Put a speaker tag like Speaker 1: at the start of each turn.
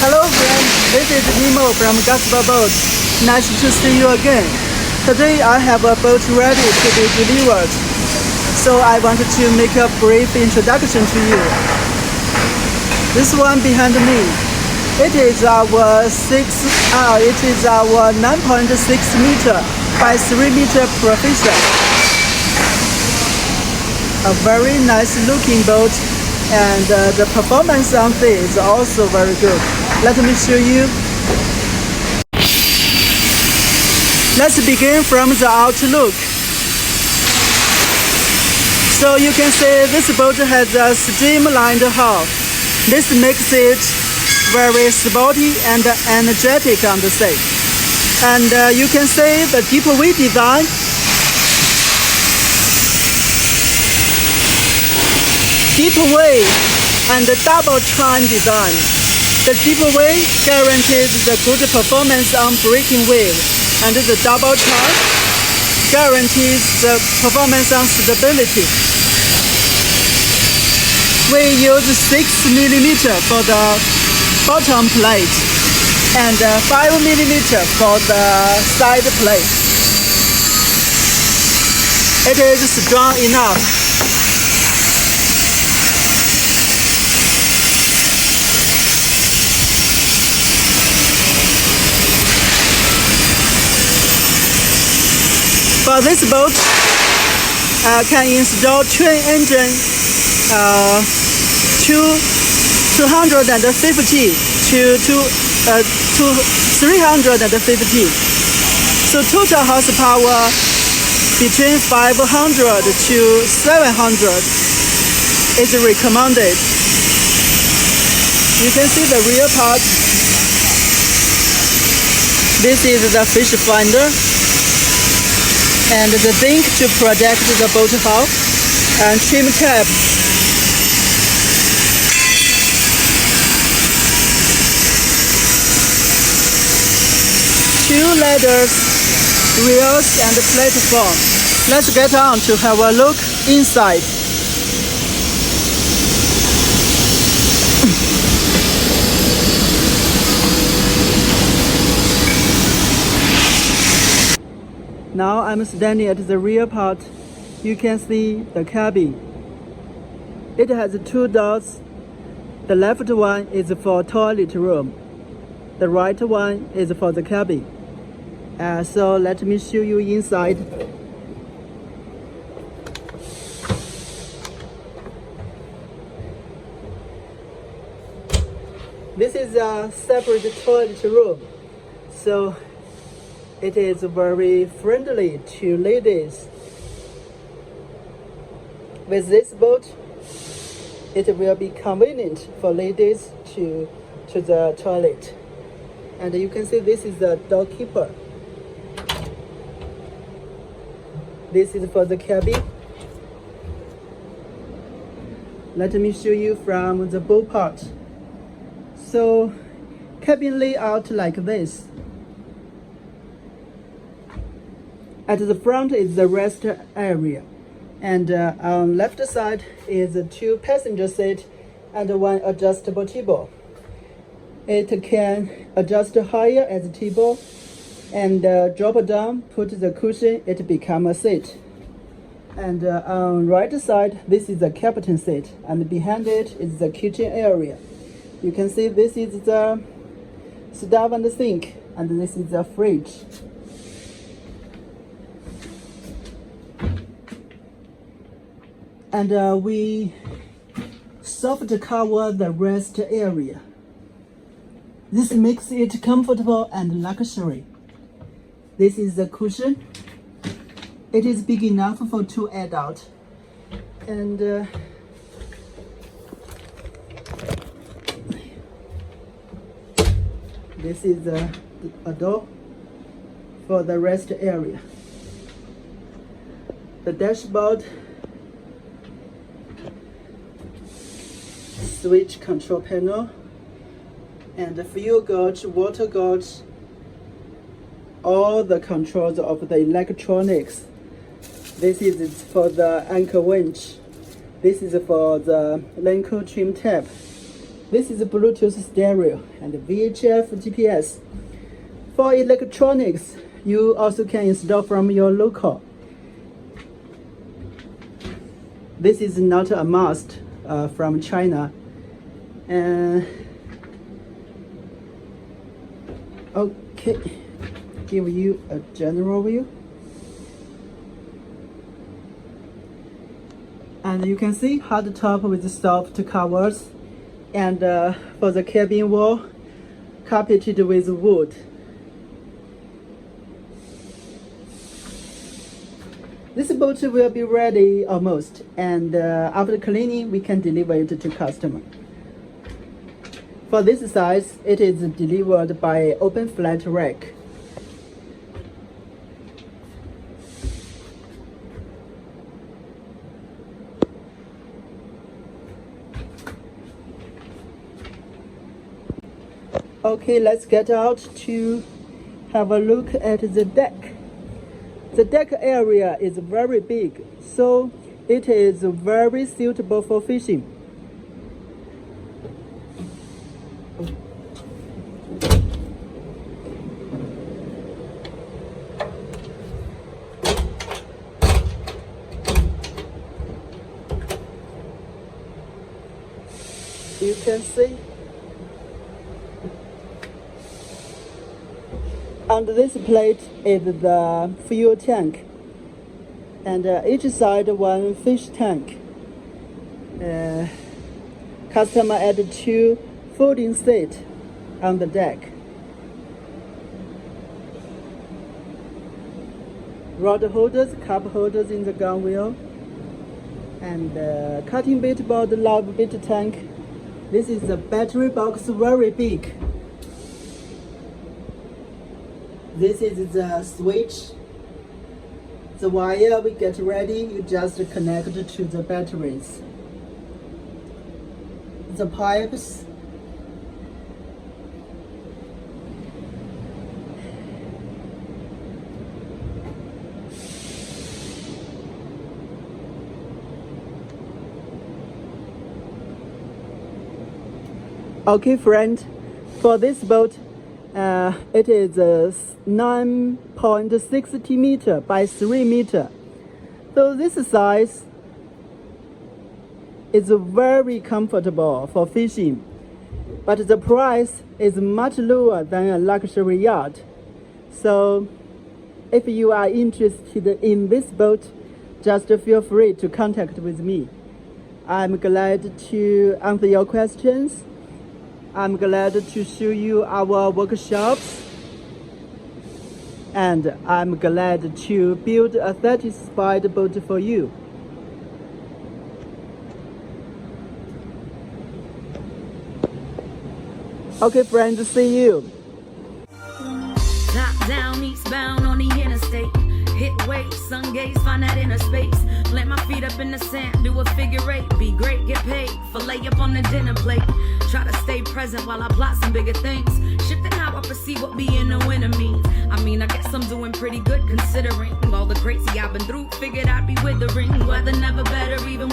Speaker 1: Hello friends, this is Nemo from GospelBoat. Nice to see you again. Today I have a boat ready to be delivered, so I wanted to make a brief introduction to you. This one behind me, it is our 9.6 meter by 3 meter Profisher. A very nice looking boat, and the performance on this is also very good. Let me show you. Let's begin from the outlook. So you can see this boat has a streamlined hull. This makes it very sporty and energetic on the sea. And you can see the deep wheel design. Deep wheel and double trine design. The deep wheel guarantees the good performance on breaking wave, and the double trine guarantees the performance on stability. We use 6 mm for the bottom plate and 5 mm for the side plate. It is strong enough. For this boat, can install twin engine 250 to 350. So total horsepower between 500 to 700 is recommended. You can see the rear part. This is the fish finder and the zinc to protect the boat hull, and trim tab. Two ladders, rails and platform. Let's get on to have a look inside. Now I'm standing at the rear part. You can see the cabin. It has 2 doors. The left one is for toilet room. The right one is for the cabin. So let me show you inside. This is a separate toilet room. So it is very friendly to ladies. With this boat, it will be convenient for ladies to the toilet. And you can see this is the door keeper. This is for the cabin. Let me show you from the bow part. So cabin layout like this. At the front is the rest area, and on left side is 2 passenger seat and 1 adjustable table. It can adjust higher as a table and drop down, put the cushion, it become a seat. And on right side, this is the captain seat, and behind it is the kitchen area. You can see this is the stove and the sink, and this is the fridge. And we soft cover the rest area. This makes it comfortable and luxury. This is the cushion. It is big enough for 2 adults. And this is a door for the rest area. The dashboard, switch control panel, and the fuel gauge, water gauge, all the controls of the electronics. This is for the anchor winch. This is for the Lenco trim tab. This is a Bluetooth stereo and VHF GPS. For electronics, you also can install from your local. This is not a must from China. Okay, give you a general view. And you can see hard top with soft covers, and for the cabin wall, carpeted with wood. This boat will be ready almost, and after cleaning, we can deliver it to customer. For this size, it is delivered by open flat rack. Okay, let's get out to have a look at the deck. The deck area is very big, so it is very suitable for fishing. You can see under this plate is the fuel tank, and each side one fish tank. Customer added 2 folding seats on the deck. Rod holders, cup holders in the gun wheel, and cutting bait board, log bait tank. This is the battery box, very big. This is the switch. The wire we get ready, you just connect to the batteries. The pipes. Okay, friend, for this boat, it is 9.60 meter by 3 meter. So this size is very comfortable for fishing, but the price is much lower than a luxury yacht. So if you are interested in this boat, just feel free to contact with me. I'm glad to answer your questions. I'm glad to show you our workshops, and I'm glad to build a satisfied boat for you. Okay, friends, see you.
Speaker 2: Top down, eastbound on the interstate. Hit waves, sun gaze, find that inner space. Plant my feet up in the sand, do a figure eight. Be great, get paid, fillet up on the dinner plate. Try to stay present while I plot some bigger things. Shifting how I perceive what being a winner means. I mean, I guess I'm doing pretty good considering all the crazy I've been through. Figured I'd be withering. Weather never better, even